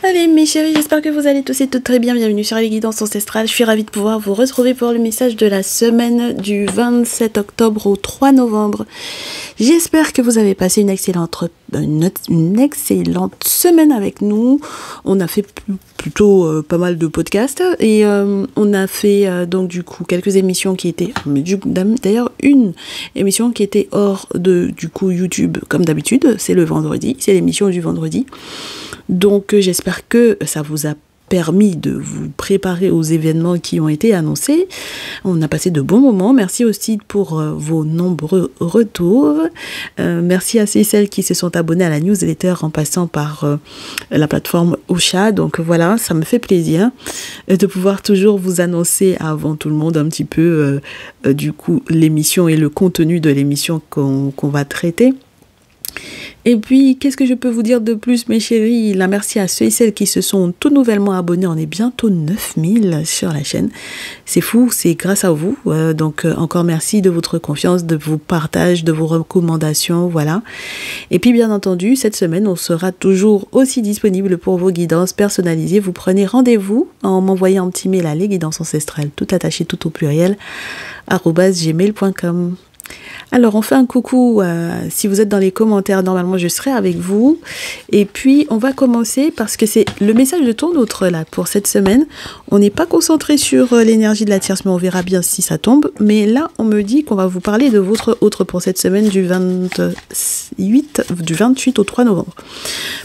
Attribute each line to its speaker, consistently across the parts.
Speaker 1: Allez mes chéris, j'espère que vous allez tous et toutes très bien. Bienvenue sur les guidances ancestrales. Je suis ravie de pouvoir vous retrouver pour le message de la semaine du 27 octobre au 3 novembre. J'espère que vous avez passé une excellente semaine avec nous. On a fait plutôt pas mal de podcasts et on a fait donc du coup quelques émissions qui étaient, d'ailleurs une émission qui était hors de du coup YouTube comme d'habitude. C'est le vendredi, c'est l'émission du vendredi. Donc j'espère que ça vous a permis de vous préparer aux événements qui ont été annoncés. On a passé de bons moments. Merci aussi pour vos nombreux retours. Merci à celles qui se sont abonnées à la newsletter en passant par la plateforme Ocha. Donc voilà, ça me fait plaisir de pouvoir toujours vous annoncer avant tout le monde un petit peu du coup l'émission et le contenu de l'émission qu'on va traiter. Et puis, qu'est-ce que je peux vous dire de plus, mes chéris? La merci à ceux et celles qui se sont tout nouvellement abonnés. On est bientôt 9000 sur la chaîne. C'est fou, c'est grâce à vous. Donc, encore merci de votre confiance, de vos partages, de vos recommandations, voilà. Et puis, bien entendu, cette semaine, on sera toujours aussi disponible pour vos guidances personnalisées. Vous prenez rendez-vous en m'envoyant un petit mail à lesguidancesancestrales, tout attaché, tout au pluriel, @gmail.com. Alors, on fait un coucou, si vous êtes dans les commentaires, normalement je serai avec vous. Et puis, on va commencer parce que c'est le message de ton autre là pour cette semaine. On n'est pas concentré sur l'énergie de la tierce, mais on verra bien si ça tombe. Mais là, on me dit qu'on va vous parler de votre autre pour cette semaine du 28 au 3 novembre.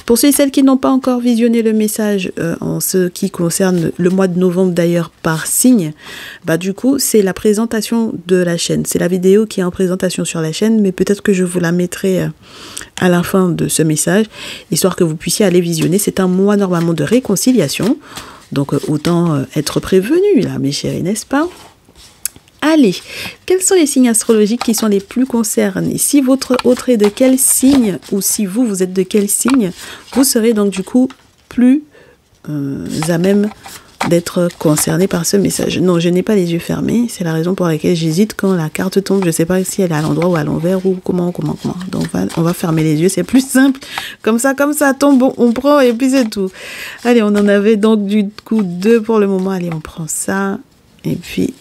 Speaker 1: Pour ceux et celles qui n'ont pas encore visionné le message, en ce qui concerne le mois de novembre d'ailleurs par signe, bah du coup, c'est la présentation de la chaîne. C'est la vidéo qui est en présentation sur la chaîne, mais peut-être que je vous la mettrai à la fin de ce message, histoire que vous puissiez aller visionner. C'est un mois normalement de réconciliation, donc autant être prévenu là, mes chéris, n'est-ce pas? Allez, quels sont les signes astrologiques qui sont les plus concernés? Si votre autre est de quel signe, ou si vous êtes de quel signe, vous serez donc du coup plus à même d'être concerné par ce message. Non, je n'ai pas les yeux fermés. C'est la raison pour laquelle j'hésite quand la carte tombe. Je ne sais pas si elle est à l'endroit ou à l'envers ou comment. Donc, on va fermer les yeux. C'est plus simple. Comme ça tombe, on prend et puis c'est tout. Allez, on en avait donc du coup 2 pour le moment. Allez, on prend ça. Et puis,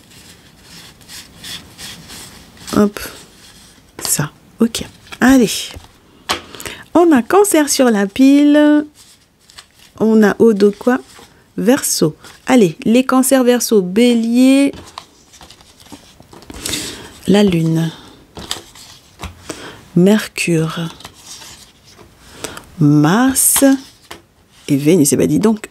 Speaker 1: hop, ça. Ok. Allez. On a Cancer sur la pile. On a au dos quoi? Verseau. Allez, les cancers Verseau, Bélier, la Lune, Mercure, Mars et Vénus. Eh ben dis donc.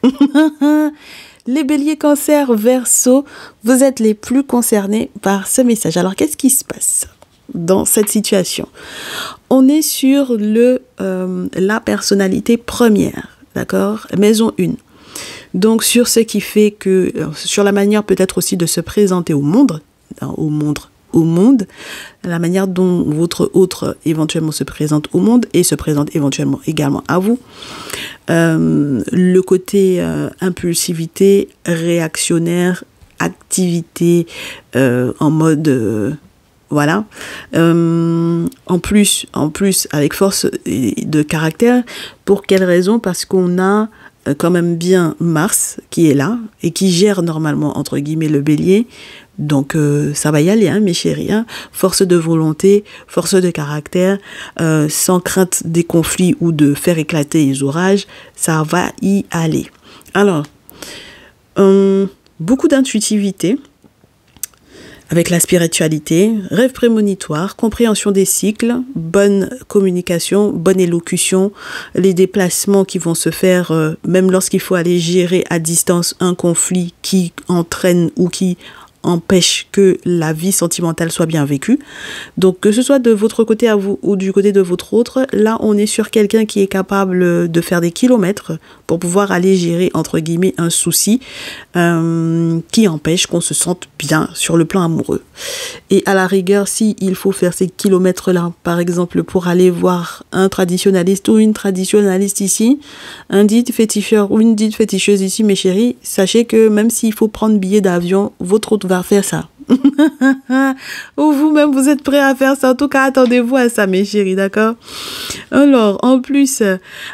Speaker 1: Les Béliers, Cancer, Verseau, vous êtes les plus concernés par ce message. Alors, qu'est-ce qui se passe dans cette situation? On est sur la personnalité première, d'accord? Maison 1. Donc, sur ce qui fait que, sur la manière peut-être aussi de se présenter au monde, la manière dont votre autre éventuellement se présente au monde et se présente éventuellement également à vous, le côté impulsivité, réactionnaire, activité en mode... voilà. En plus, avec force de caractère, pour quelle raison? Parce qu'on a quand même bien Mars qui est là et qui gère normalement entre guillemets le Bélier, donc ça va y aller hein, mes chéris, hein. Force de volonté, force de caractère, sans crainte des conflits ou de faire éclater les orages, ça va y aller. Alors beaucoup d'intuitivité avec la spiritualité, rêve prémonitoire, compréhension des cycles, bonne communication, bonne élocution, les déplacements qui vont se faire, même lorsqu'il faut aller gérer à distance un conflit qui entraîne ou qui empêche que la vie sentimentale soit bien vécue. Donc, que ce soit de votre côté à vous ou du côté de votre autre, là, on est sur quelqu'un qui est capable de faire des kilomètres pour pouvoir aller gérer, entre guillemets, un souci qui empêche qu'on se sente bien sur le plan amoureux. Et à la rigueur, si il faut faire ces kilomètres-là, par exemple, pour aller voir un traditionnaliste ou une traditionnaliste ici, un dit féticheur ou une dite féticheuse ici, mes chéris, sachez que même s'il faut prendre billet d'avion, votre autre va va faire ça. Ou vous-même, vous êtes prêts à faire ça. En tout cas, attendez-vous à ça, mes chéris, d'accord? Alors, en plus,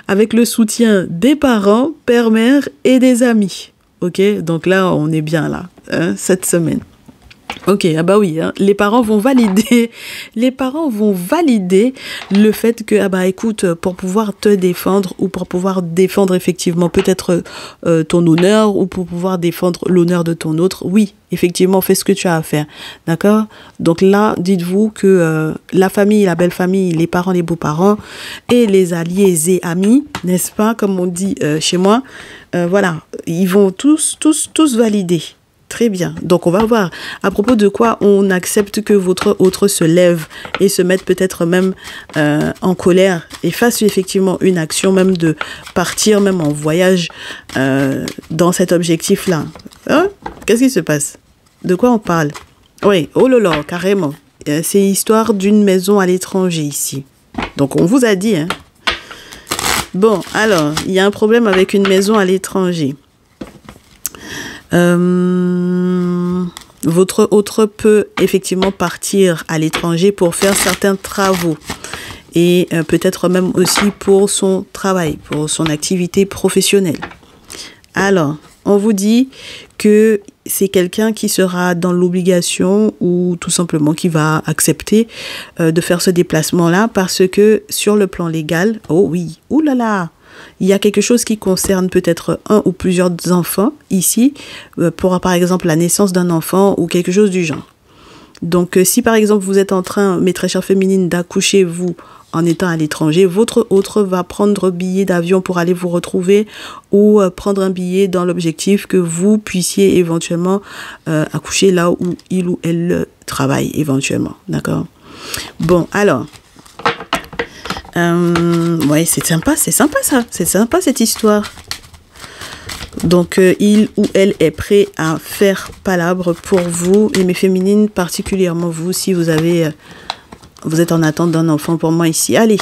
Speaker 1: avec le soutien des parents, père, mère et des amis. Ok? Donc là, on est bien là, hein, cette semaine. Ok, ah bah oui, hein, les parents vont valider le fait que, ah bah écoute, pour pouvoir te défendre ou pour pouvoir défendre effectivement peut-être ton honneur ou pour pouvoir défendre l'honneur de ton autre, oui, effectivement, fais ce que tu as à faire, d'accord? Donc là, dites-vous que la famille, la belle famille, les parents, les beaux-parents et les alliés et amis, n'est-ce pas, comme on dit chez moi, voilà, ils vont tous valider. Très bien. Donc, on va voir à propos de quoi on accepte que votre autre se lève et se mette peut-être même en colère et fasse effectivement une action, même de partir même en voyage dans cet objectif-là. Hein? Qu'est-ce qui se passe? De quoi on parle? Oui, oh là là, carrément. C'est l'histoire d'une maison à l'étranger ici. Donc, on vous a dit, hein. Bon, alors, il y a un problème avec une maison à l'étranger. Votre autre peut effectivement partir à l'étranger pour faire certains travaux et peut-être même aussi pour son travail, pour son activité professionnelle. Alors, on vous dit que c'est quelqu'un qui sera dans l'obligation ou tout simplement qui va accepter de faire ce déplacement-là parce que sur le plan légal, oh oui, oulala, il y a quelque chose qui concerne peut-être un ou plusieurs enfants ici, pour par exemple la naissance d'un enfant ou quelque chose du genre. Donc si par exemple vous êtes en train, mes très chères féminines, d'accoucher vous en étant à l'étranger, votre autre va prendre billet d'avion pour aller vous retrouver ou prendre un billet dans l'objectif que vous puissiez éventuellement accoucher là où il ou elle travaille éventuellement. D'accord? Bon, alors... ouais, c'est sympa ça, c'est sympa cette histoire. Donc il ou elle est prêt à faire palabre pour vous et mes féminines, particulièrement vous, si vous avez, vous êtes en attente d'un enfant pour moi ici. Allez,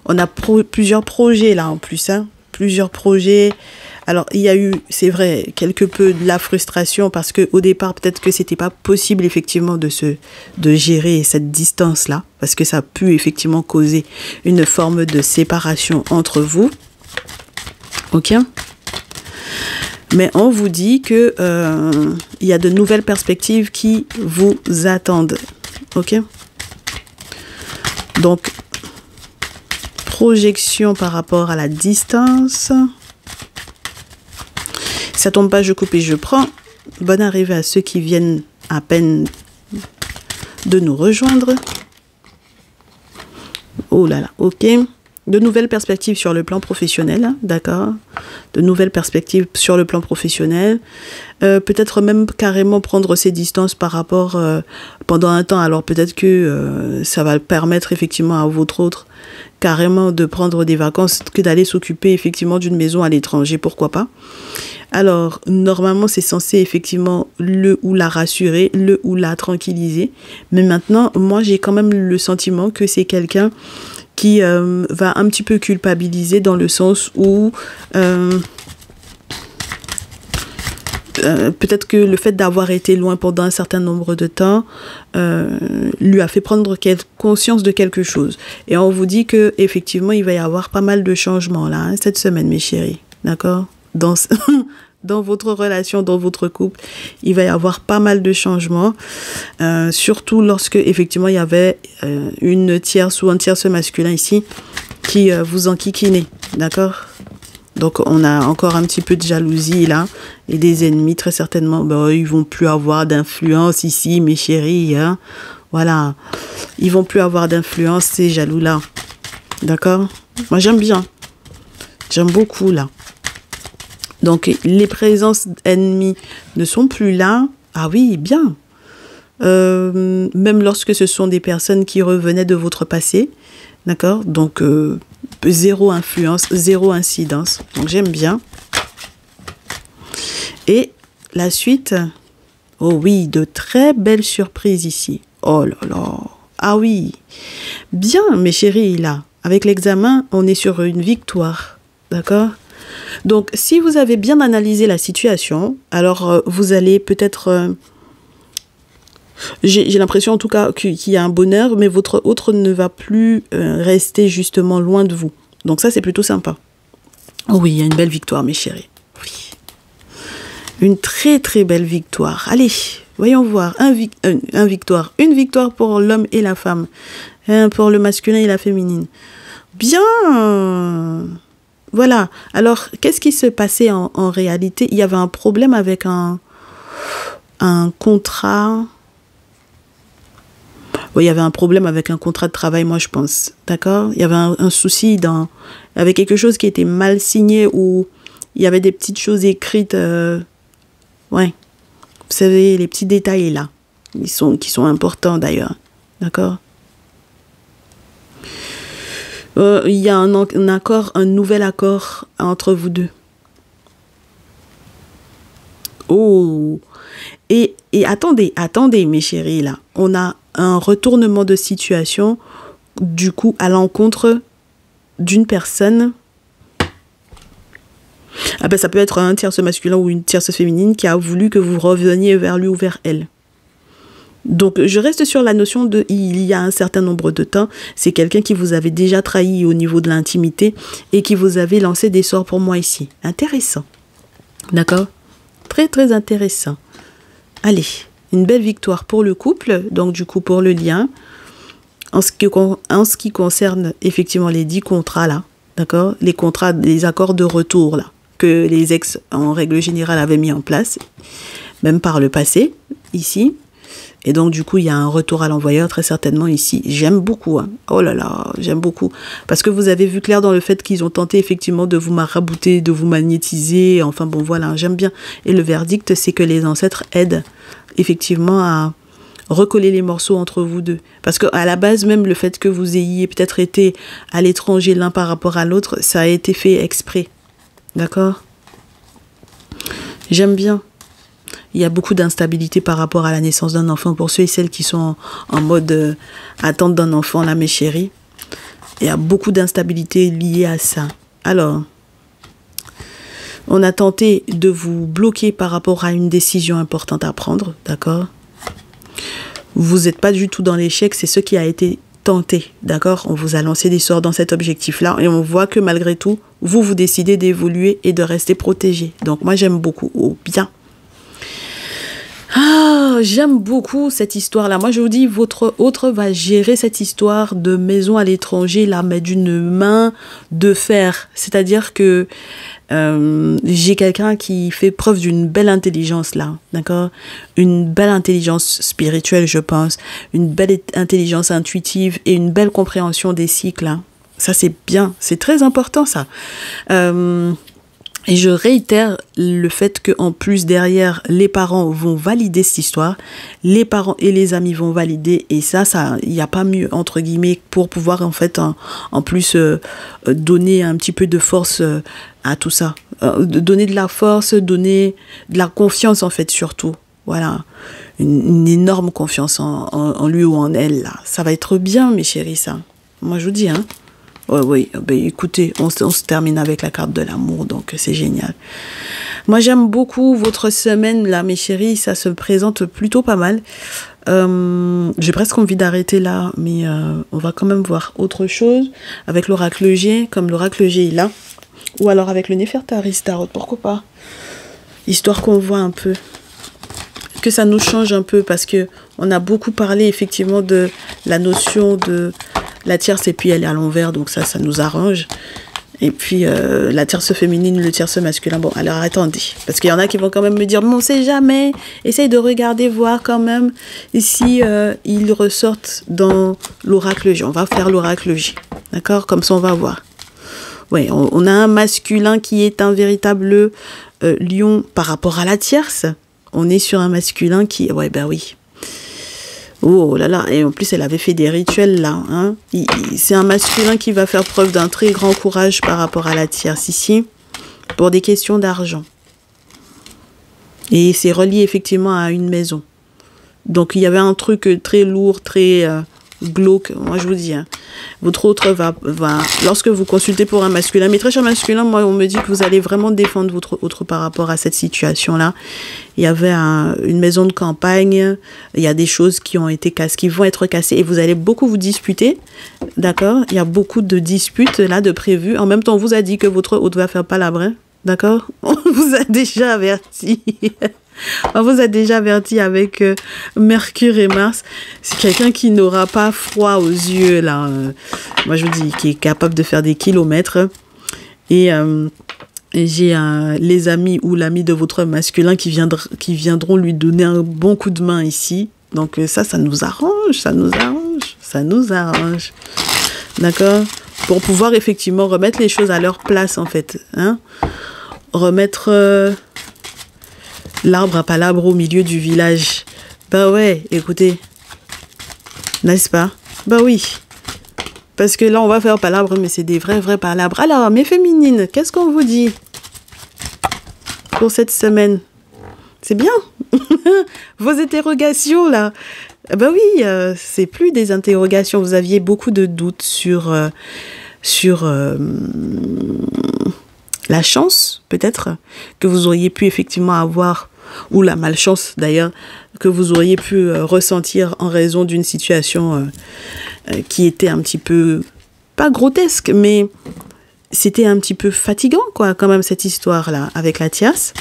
Speaker 1: on a plusieurs projets là en plus, hein, plusieurs projets. Alors, il y a eu, c'est vrai, quelque peu de la frustration parce que au départ, peut-être que c'était pas possible effectivement de gérer cette distance-là parce que ça a pu effectivement causer une forme de séparation entre vous. Ok? Mais on vous dit que il y a de nouvelles perspectives qui vous attendent. Ok? Donc, projection par rapport à la distance. Ça tombe pas, je coupe et je prends. Bonne arrivée à ceux qui viennent à peine de nous rejoindre. Oh là là, ok. De nouvelles perspectives sur le plan professionnel, hein, d'accord. De nouvelles perspectives sur le plan professionnel. Peut-être même carrément prendre ses distances par rapport pendant un temps. Alors peut-être que ça va permettre effectivement à votre autre carrément de prendre des vacances que d'aller s'occuper effectivement d'une maison à l'étranger, pourquoi pas. Alors, normalement, c'est censé effectivement le ou la rassurer, le ou la tranquilliser. Mais maintenant, moi, j'ai quand même le sentiment que c'est quelqu'un qui va un petit peu culpabiliser dans le sens où peut-être que le fait d'avoir été loin pendant un certain nombre de temps lui a fait prendre conscience de quelque chose. Et on vous dit que effectivement, il va y avoir pas mal de changements là, hein, cette semaine, mes chéris. D'accord? Dans votre relation, dans votre couple, il va y avoir pas mal de changements, surtout lorsque effectivement il y avait une tierce ou un tierce masculin ici qui vous enquiquinait, d'accord? Donc on a encore un petit peu de jalousie là et des ennemis très certainement. Ben, ils vont plus avoir d'influence ici, mes chéris, hein? Voilà, ils vont plus avoir d'influence ces jaloux là, d'accord? Moi j'aime bien, j'aime beaucoup là. Donc, les présences ennemies ne sont plus là. Ah oui, bien. Même lorsque ce sont des personnes qui revenaient de votre passé. D'accord? Donc, zéro influence, zéro incidence. Donc, j'aime bien. Et la suite. Oh oui, de très belles surprises ici. Oh là là. Ah oui. Bien, mes chéris, là. Avec l'examen, on est sur une victoire. D'accord? Donc, si vous avez bien analysé la situation, alors vous allez peut-être J'ai l'impression en tout cas qu'il y a un bonheur, mais votre autre ne va plus rester justement loin de vous. Donc ça, c'est plutôt sympa. Oh oui, il y a une belle victoire, mes chéris. Oui. Une très très belle victoire. Allez, voyons voir. Une victoire pour l'homme et la femme. Pour le masculin et la féminine. Bien. Voilà. Alors, qu'est-ce qui se passait en réalité? Il y avait un problème avec un contrat. Oui, il y avait un problème avec un contrat de travail, moi, je pense. D'accord? Il y avait un souci il y avait quelque chose qui était mal signé ou il y avait des petites choses écrites. Ouais. Vous savez, les petits détails là. Qui sont importants d'ailleurs. D'accord? Il y a un nouvel accord entre vous deux. Oh! Et attendez, mes chéris, là. On a un retournement de situation, du coup, à l'encontre d'une personne. Ah ben, ça peut être un tierce masculin ou une tierce féminine qui a voulu que vous reveniez vers lui ou vers elle. Donc, je reste sur la notion de il y a un certain nombre de temps, c'est quelqu'un qui vous avait déjà trahi au niveau de l'intimité et qui vous avait lancé des sorts pour moi ici. Intéressant. D'accord? Très, très intéressant. Allez, une belle victoire pour le couple, donc du coup pour le lien. En ce qui concerne effectivement les 10 contrats là, d'accord? Les contrats, les accords de retour là, que les ex en règle générale avaient mis en place, même par le passé, ici. Et donc, du coup, il y a un retour à l'envoyeur, très certainement, ici. J'aime beaucoup. Hein. Oh là là, j'aime beaucoup. Parce que vous avez vu clair dans le fait qu'ils ont tenté, effectivement, de vous marabouter, de vous magnétiser. Enfin, bon, voilà, j'aime bien. Et le verdict, c'est que les ancêtres aident, effectivement, à recoller les morceaux entre vous deux. Parce qu'à la base, même le fait que vous ayez peut-être été à l'étranger l'un par rapport à l'autre, ça a été fait exprès. D'accord? J'aime bien. Il y a beaucoup d'instabilité par rapport à la naissance d'un enfant. Pour ceux et celles qui sont en mode attente d'un enfant, là, mes chéris, il y a beaucoup d'instabilité liée à ça. Alors, on a tenté de vous bloquer par rapport à une décision importante à prendre, d'accord? Vous n'êtes pas du tout dans l'échec, c'est ce qui a été tenté, d'accord? On vous a lancé des sorts dans cet objectif-là et on voit que malgré tout, vous décidez d'évoluer et de rester protégé. Donc, moi, j'aime beaucoup. Oh, bien. Ah, j'aime beaucoup cette histoire-là. Moi, je vous dis, votre autre va gérer cette histoire de maison à l'étranger, là, mais d'une main de fer. C'est-à-dire que j'ai quelqu'un qui fait preuve d'une belle intelligence, là, d'accord? Une belle intelligence spirituelle, je pense. Une belle intelligence intuitive et une belle compréhension des cycles. Hein. Ça, c'est bien. C'est très important, ça. Et je réitère le fait qu'en plus derrière, les parents vont valider cette histoire, les parents et les amis vont valider, et ça, il n'y a pas mieux, entre guillemets, pour pouvoir en fait, en plus, donner un petit peu de force à tout ça. Donner de la force, donner de la confiance en fait, surtout. Voilà, une énorme confiance en lui ou en elle, là. Ça va être bien, mes chéris, ça. Moi, je vous dis, hein. Oui, ben, écoutez, on se termine avec la carte de l'amour, donc c'est génial. Moi, j'aime beaucoup votre semaine, là, mes chéris, ça se présente plutôt pas mal. J'ai presque envie d'arrêter là, mais on va quand même voir autre chose avec l'oracle G, comme l'oracle G est là, ou alors avec le Néfertari Tarot, pourquoi pas, histoire qu'on voit un peu, que ça nous change un peu, parce que on a beaucoup parlé effectivement de la notion de la tierce, et puis elle est à l'envers, donc ça nous arrange. Et puis la tierce féminine, le tierce masculin. Bon, alors attendez, parce qu'il y en a qui vont quand même me dire, mais on sait jamais, essaye de regarder, voir quand même, ici, ils ressortent dans l'oracle J. On va faire l'oracle J, d'accord? Comme ça, on va voir. Ouais, on a un masculin qui est un véritable lion par rapport à la tierce. On est sur un masculin qui... Ouais, ben oui. Oh là là, et en plus elle avait fait des rituels là. Hein. C'est un masculin qui va faire preuve d'un très grand courage par rapport à la tierce ici, pour des questions d'argent. Et c'est relié effectivement à une maison. Donc il y avait un truc très lourd, très glauque, moi je vous dis. Hein. Votre autre va, lorsque vous consultez pour un masculin, mais très cher masculin, moi, on me dit que vous allez vraiment défendre votre autre par rapport à cette situation-là. Il y avait une maison de campagne, il y a des choses qui ont été cassées, qui vont être cassées, et vous allez beaucoup vous disputer, d'accord? Il y a beaucoup de disputes, là, de prévues. En même temps, on vous a dit que votre hôte va faire palabre, hein, d'accord? On vous a déjà averti. On vous a déjà averti avec Mercure et Mars. C'est quelqu'un qui n'aura pas froid aux yeux, là. Moi, je vous dis, qui est capable de faire des kilomètres. Et j'ai les amis ou l'ami de votre masculin qui viendront lui donner un bon coup de main ici. Donc ça nous arrange, ça nous arrange, ça nous arrange. D'accord? Pour pouvoir effectivement remettre les choses à leur place, en fait. Hein? Remettre... l'arbre à palabre au milieu du village. Bah ouais, écoutez. N'est-ce pas? Bah oui. Parce que là, on va faire palabre, mais c'est des vrais palabres. Alors, mes féminines, qu'est-ce qu'on vous dit pour cette semaine? C'est bien. Vos interrogations, là. Bah oui, c'est plus des interrogations. Vous aviez beaucoup de doutes sur la chance, peut-être, que vous auriez pu effectivement avoir, ou la malchance d'ailleurs, que vous auriez pu ressentir en raison d'une situation qui était un petit peu, pas grotesque, mais c'était un petit peu fatigant, quoi, quand même, cette histoire-là, avec la tierce.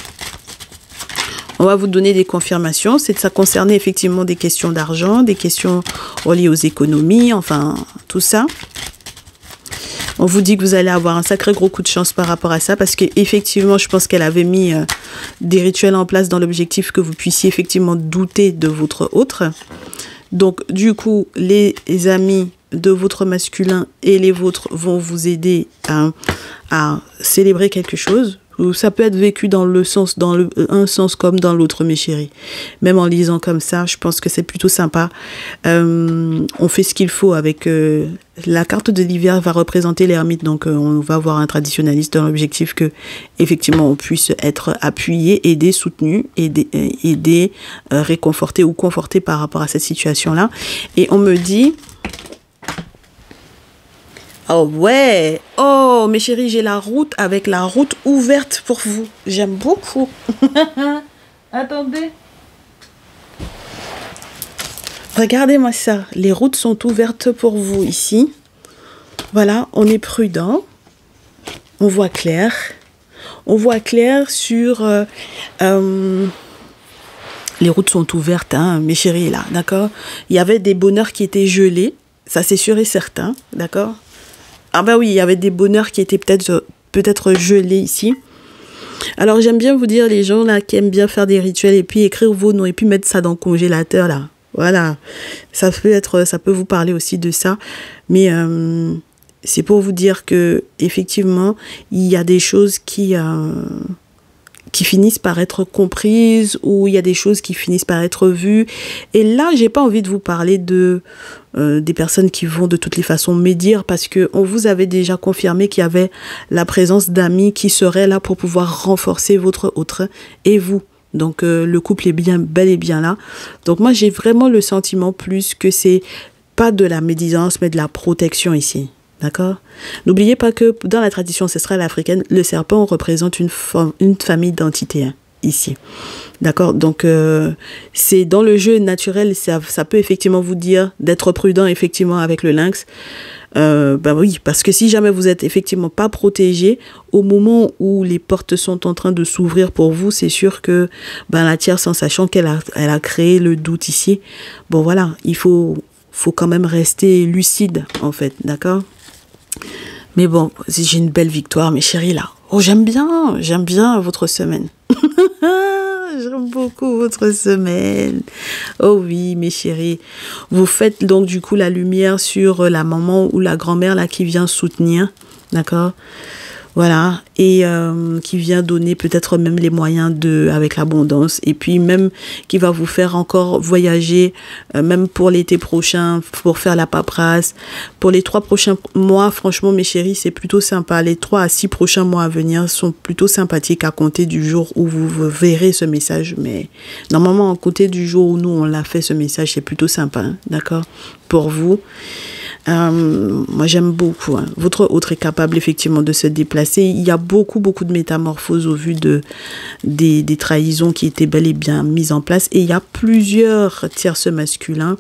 Speaker 1: On va vous donner des confirmations. Ça concernait effectivement des questions d'argent, des questions reliées aux économies, enfin, tout ça. On vous dit que vous allez avoir un sacré gros coup de chance par rapport à ça parce qu'effectivement, je pense qu'elle avait mis des rituels en place dans l'objectif que vous puissiez effectivement douter de votre autre. Donc, du coup, les amis de votre masculin et les vôtres vont vous aider à célébrer quelque chose. Ça peut être vécu dans le sens, un sens comme dans l'autre, mes chéris. Même en lisant comme ça, je pense que c'est plutôt sympa. On fait ce qu'il faut avec... la carte de l'hiver va représenter l'ermite, donc on va avoir un traditionnaliste dans l'objectif que, effectivement, on puisse être appuyé, aidé, soutenu, aidé, réconforté ou conforté par rapport à cette situation-là. Et on me dit... Oh ouais, oh mes chéris, j'ai la route avec la route ouverte pour vous. J'aime beaucoup. Attendez. Regardez-moi ça. Les routes sont ouvertes pour vous ici. Voilà, on est prudent. On voit clair. On voit clair sur... les routes sont ouvertes, hein, mes chéris, là, d'accord? Il y avait des bonheurs qui étaient gelés. Ça, c'est sûr et certain, d'accord? Ah bah oui, il y avait des bonheurs qui étaient peut-être gelés ici. Alors j'aime bien vous dire, les gens là qui aiment bien faire des rituels et puis écrire vos noms et puis mettre ça dans le congélateur là. Voilà, ça peut vous parler aussi de ça. Mais c'est pour vous dire que effectivement, il y a des choses qui finissent par être comprises ou il y a des choses qui finissent par être vues. Et là, j'ai pas envie de vous parler des personnes qui vont de toutes les façons médire parce que on vous avait déjà confirmé qu'il y avait la présence d'amis qui seraient là pour pouvoir renforcer votre autre et vous. Donc, le couple est bel et bien là. Donc, moi, j'ai vraiment le sentiment plus que c'est pas de la médisance, mais de la protection ici. D'accord? N'oubliez pas que dans la tradition ancestrale africaine, le serpent représente une famille d'entités, hein, ici. D'accord? Donc, c'est dans le jeu naturel, ça peut effectivement vous dire d'être prudent, effectivement, avec le lynx. Ben oui, parce que si jamais vous êtes effectivement pas protégé, au moment où les portes sont en train de s'ouvrir pour vous, c'est sûr que ben, la tierce, en sachant qu'elle a créé le doute ici, bon voilà, il faut quand même rester lucide, en fait. D'accord? Mais bon, j'ai une belle victoire, mes chéris, là. Oh, j'aime bien votre semaine. J'aime beaucoup votre semaine. Oh oui, mes chéris. Vous faites donc du coup la lumière sur la maman ou la grand-mère là qui vient soutenir. D'accord? Voilà. Et qui vient donner peut-être même les moyens avec l'abondance. Et puis même qui va vous faire encore voyager, même pour l'été prochain, pour faire la paperasse. Pour les 3 prochains mois, franchement, mes chéris, c'est plutôt sympa. Les 3 à 6 prochains mois à venir sont plutôt sympathiques à compter du jour où vous verrez ce message. Mais normalement, à compter du jour où nous, on l'a fait, ce message, c'est plutôt sympa. Hein, d'accord? Pour vous. Moi, j'aime beaucoup. Hein. Votre autre est capable, effectivement, de se déplacer. Il y a beaucoup de métamorphoses au vu des trahisons qui étaient bel et bien mises en place. Et il y a plusieurs tierces masculins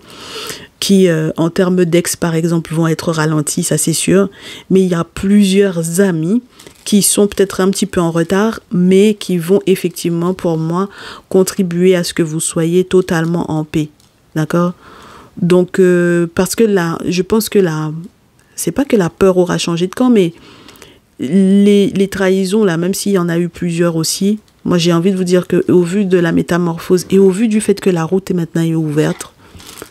Speaker 1: qui, en termes d'ex, par exemple, vont être ralentis, ça c'est sûr. Mais il y a plusieurs amis qui sont peut-être un petit peu en retard, mais qui vont effectivement, pour moi, contribuer à ce que vous soyez totalement en paix. D'accord ? Donc, parce que là, je pense que là, c'est pas que la peur aura changé de camp, mais les trahisons, là, même s'il y en a eu plusieurs aussi, moi j'ai envie de vous dire qu'au vu de la métamorphose et au vu du fait que la route est maintenant ouverte,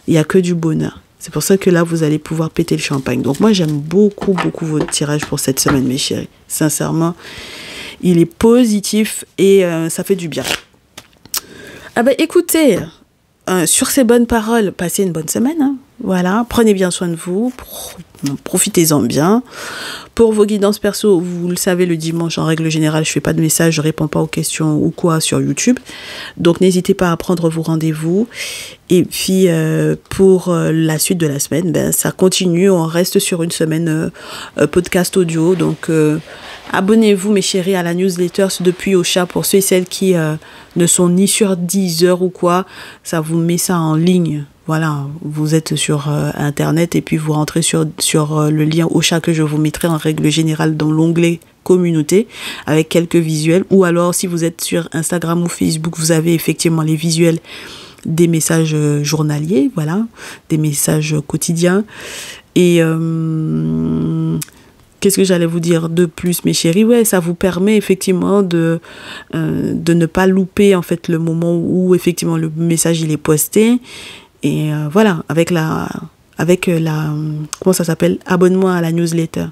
Speaker 1: il n'y a que du bonheur. C'est pour ça que là, vous allez pouvoir péter le champagne. Donc moi, j'aime beaucoup votre tirage pour cette semaine, mes chéris. Sincèrement, il est positif et ça fait du bien. Ah ben, écoutez... sur ces bonnes paroles, passez une bonne semaine. Hein. Voilà, prenez bien soin de vous, profitez-en bien. Pour vos guidances perso, vous le savez, le dimanche, en règle générale, je ne fais pas de messages, je ne réponds pas aux questions ou quoi sur YouTube. Donc, n'hésitez pas à prendre vos rendez-vous. Et puis, pour la suite de la semaine, ben, ça continue. On reste sur une semaine podcast audio. Donc, abonnez-vous, mes chéris, à la newsletter depuis Ocha pour ceux et celles qui ne sont ni sur Deezer ou quoi. Ça vous met ça en ligne. Voilà, vous êtes sur Internet et puis vous rentrez sur le lien Ocha que je vous mettrai en règle générale dans l'onglet communauté avec quelques visuels. Ou alors, si vous êtes sur Instagram ou Facebook, vous avez effectivement les visuels des messages journaliers, voilà, des messages quotidiens. Et... qu'est-ce que j'allais vous dire de plus, mes chéris? Ouais, ça vous permet effectivement de ne pas louper en fait le moment où effectivement le message il est posté. Et voilà, avec la comment ça s'appelle? Abonnement à la newsletter.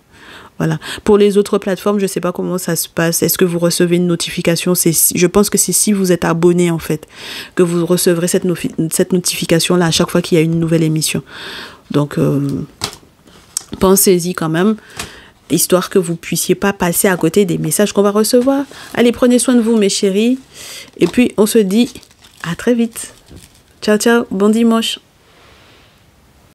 Speaker 1: Voilà. Pour les autres plateformes, je sais pas comment ça se passe. Est-ce que vous recevez une notification? Je pense que c'est si vous êtes abonné en fait que vous recevrez cette notification là à chaque fois qu'il y a une nouvelle émission. Donc pensez-y quand même, histoire que vous puissiez pas passer à côté des messages qu'on va recevoir. Allez, prenez soin de vous, mes chéris. Et puis, on se dit à très vite. Ciao, ciao. Bon dimanche.